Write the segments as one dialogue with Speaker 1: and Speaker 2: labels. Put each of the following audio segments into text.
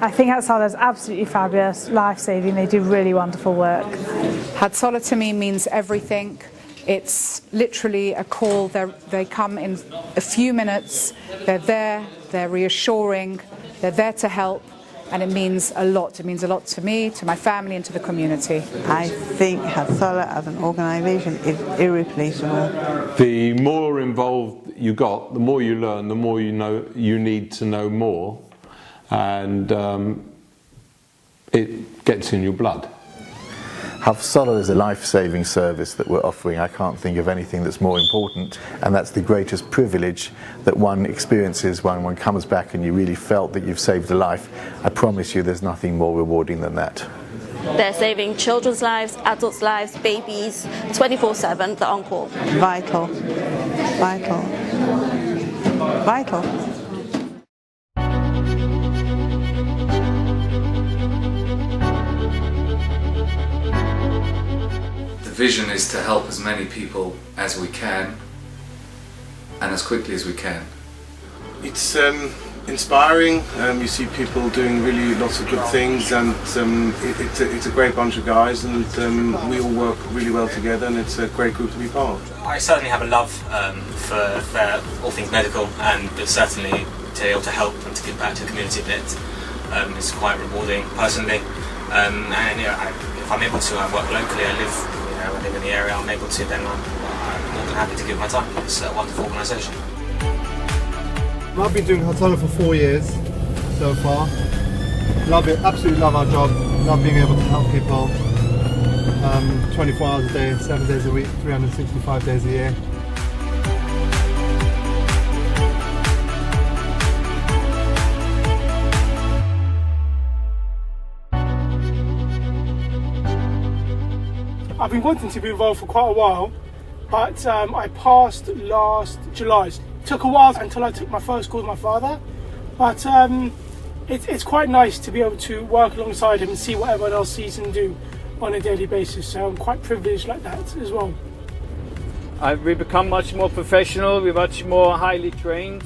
Speaker 1: I think Hatzola is absolutely fabulous, life-saving. They do really wonderful work.
Speaker 2: Hatzola to me means everything. It's literally a call. They come in a few minutes. They're there. They're reassuring. They're there to help. And it means a lot. It means a lot to me, to my family, and to the community.
Speaker 3: I think Hatzola as an organisation is irreplaceable.
Speaker 4: The more involved you got, the more you learn, the more you know you need to know more, and it gets in your blood.
Speaker 5: Hatzola is a life-saving service that we're offering. I can't think of anything that's more important, and that's the greatest privilege that one experiences when one comes back and you really felt that you've saved a life. I promise you there's nothing more rewarding than that.
Speaker 6: They're saving children's lives, adults' lives, babies, 24/7, they're on call.
Speaker 3: Vital. Vital. Vital.
Speaker 7: The vision is to help as many people as we can and as quickly as we can.
Speaker 8: It's inspiring. You see people doing really lots of good things, and it's a great bunch of guys, and we all work really well together, and it's a great group to be part of.
Speaker 9: I certainly have a love for all things medical, and certainly to be able to help and to give back to the community a bit. It's quite rewarding personally, and if I'm able to work locally, I live in the area, I'm able to, then I'm more than happy to give my time. It's a wonderful organisation.
Speaker 10: I've been doing Hatzola for 4 years so far. Love it, absolutely love our job. Love being able to help people 24 hours a day, 7 days a week, 365 days a year.
Speaker 11: I've been wanting to be involved for quite a while, but I passed last July. It took a while until I took my first call with my father, but it's quite nice to be able to work alongside him and see what everyone else sees and do on a daily basis, so I'm quite privileged like that as well.
Speaker 12: We've become much more professional, we're much more highly trained.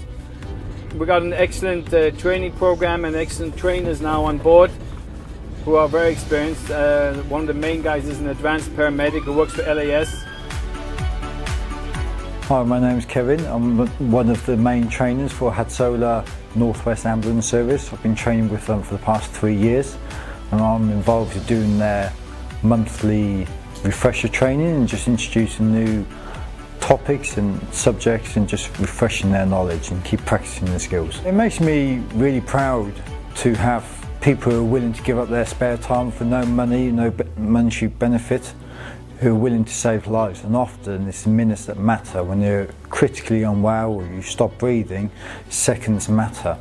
Speaker 12: We've got an excellent training program and excellent trainers now on board who are very experienced. One of the main guys is an advanced paramedic who works for LAS.
Speaker 13: Hi, my name is Kevin. I'm one of the main trainers for Hatzola Northwest Ambulance Service. I've been training with them for the past 3 years, and I'm involved in doing their monthly refresher training and just introducing new topics and subjects and just refreshing their knowledge and keep practicing their skills. It makes me really proud to have people who are willing to give up their spare time for no money, no monetary benefit, who are willing to save lives. And often it's the minutes that matter. When you're critically unwell or you stop breathing, seconds matter.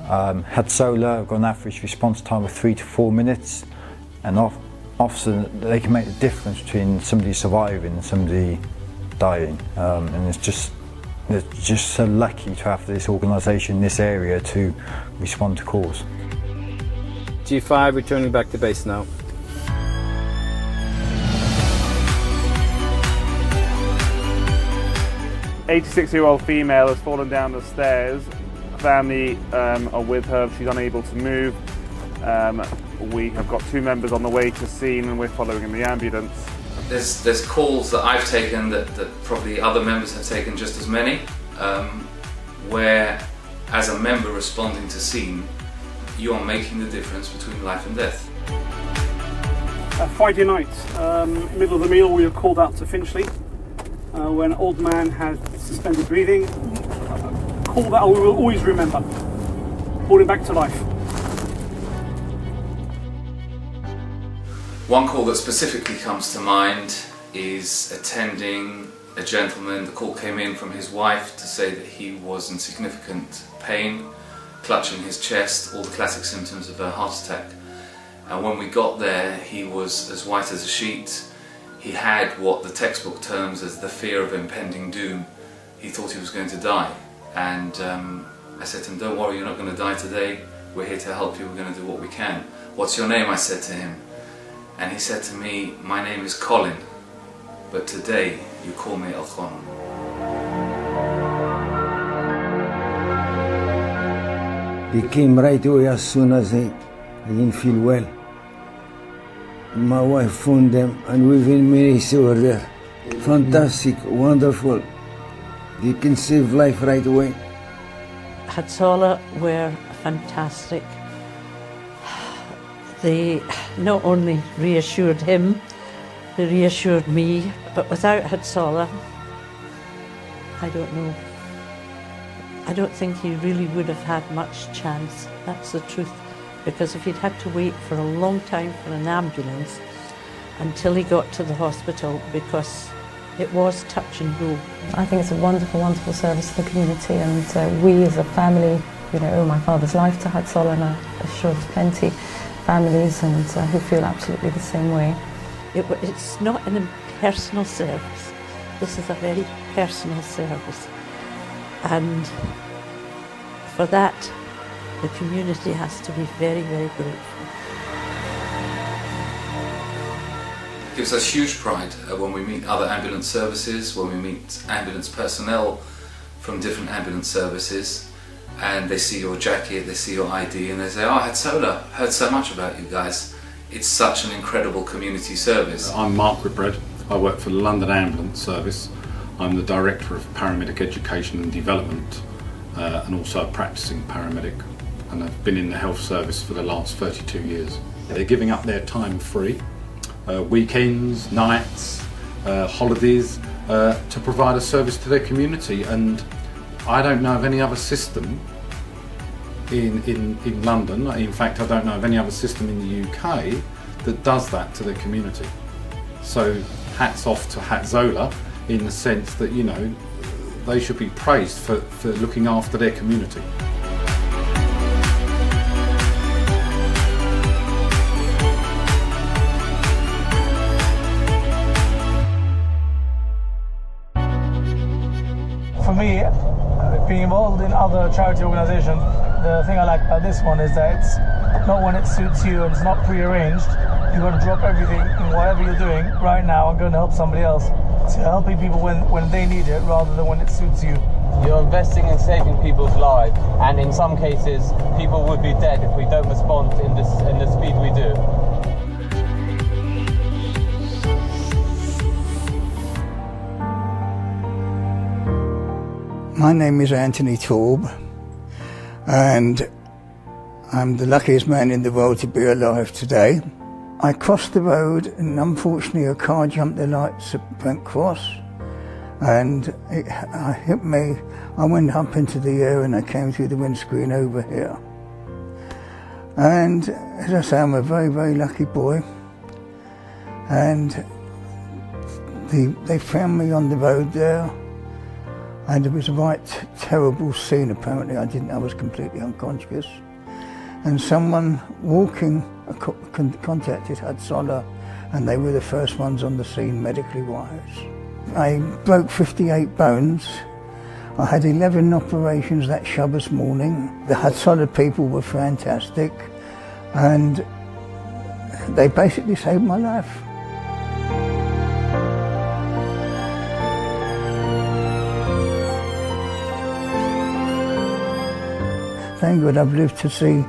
Speaker 13: Hatzola have got an average response time of 3 to 4 minutes, and often they can make the difference between somebody surviving and somebody dying. And it's just so lucky to have this organisation in this area to respond to calls.
Speaker 12: G5 returning back to base now.
Speaker 14: An 86-year-old female has fallen down the stairs. Family are with her. She's unable to move. We have got 2 members on the way to scene, and we're following in the ambulance.
Speaker 7: There's calls that I've taken that probably other members have taken just as many, where as a member responding to scene, you are making the difference between life and death.
Speaker 11: Friday night, middle of the meal, we were called out to Finchley when an old man had suspended breathing. A call that we will always remember, brought him back to life.
Speaker 7: One call that specifically comes to mind is attending a gentleman. The call came in from his wife to say that he was in significant pain, clutching his chest, all the classic symptoms of a heart attack. And when we got there, he was as white as a sheet. He had what the textbook terms as the fear of impending doom. He thought he was going to die. And I said to him, "Don't worry, you're not going to die today. We're here to help you, we're going to do what we can." "What's your name?" I said to him. And he said to me, "My name is Colin, but today you call me El Khon."
Speaker 15: They came right away as soon as I didn't feel well. My wife phoned them and within minutes they were there. Fantastic, wonderful. They can save life right away.
Speaker 16: Hatzola were fantastic. They not only reassured him, they reassured me, but without Hatzola, I don't know. I don't think he really would have had much chance. That's the truth. Because if he'd had to wait for a long time for an ambulance until he got to the hospital, because it was touch and go.
Speaker 17: I think it's a wonderful, wonderful service to the community, and we as a family, you know, owe my father's life to Hatzola, and I'm sure there's plenty families and who feel absolutely the same way.
Speaker 16: It's not an impersonal service. This is a very personal service. And for that, the community has to be very, very grateful.
Speaker 7: It gives us huge pride when we meet other ambulance services, when we meet ambulance personnel from different ambulance services, and they see your jacket, they see your ID, and they say, "Oh, Hatzola, heard so much about you guys." It's such an incredible community service.
Speaker 18: I'm Mark Whitbread. I work for the London Ambulance Service. I'm the Director of Paramedic Education and Development, and also a practicing paramedic. And I've been in the health service for the last 32 years. They're giving up their time free, weekends, nights, holidays, to provide a service to their community. And I don't know of any other system in London, in fact I don't know of any other system in the UK that does that to their community. So hats off to Hatzola in the sense that, you know, they should be praised for looking after their community.
Speaker 11: For me, being involved in other charity organisations, the thing I like about this one is that it's not when it suits you and it's not pre-arranged. You've got to drop everything in whatever you're doing right now and go and help somebody else. So you're helping people when they need it rather than when it suits you.
Speaker 19: You're investing in saving people's lives, and in some cases people would be dead if we don't respond in the speed we do.
Speaker 20: My name is Anthony Torb, and I'm the luckiest man in the world to be alive today. I crossed the road and unfortunately a car jumped the lights at Brent Cross and it hit me. I went up into the air and I came through the windscreen over here. And as I say, I'm a very, very lucky boy. And they found me on the road there. And it was a right terrible scene apparently. I was completely unconscious. And someone walking contacted Hatzola, and they were the first ones on the scene medically wise. I broke 58 bones. I had 11 operations that Shabbos morning. The Hatzola people were fantastic, and they basically saved my life. Thank God I've lived to see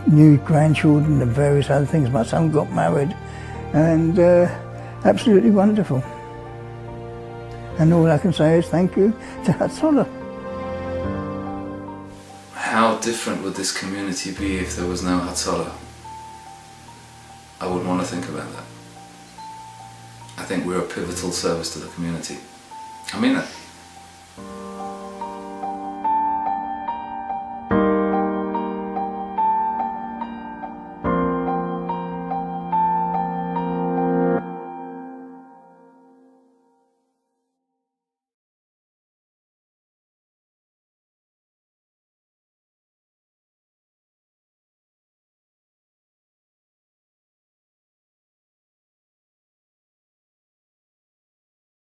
Speaker 20: new grandchildren and various other things. My son got married, and absolutely wonderful. And all I can say is thank you to Hatzola.
Speaker 7: How different would this community be if there was no Hatzola? I wouldn't want to think about that. I think we're a pivotal service to the community. I mean it.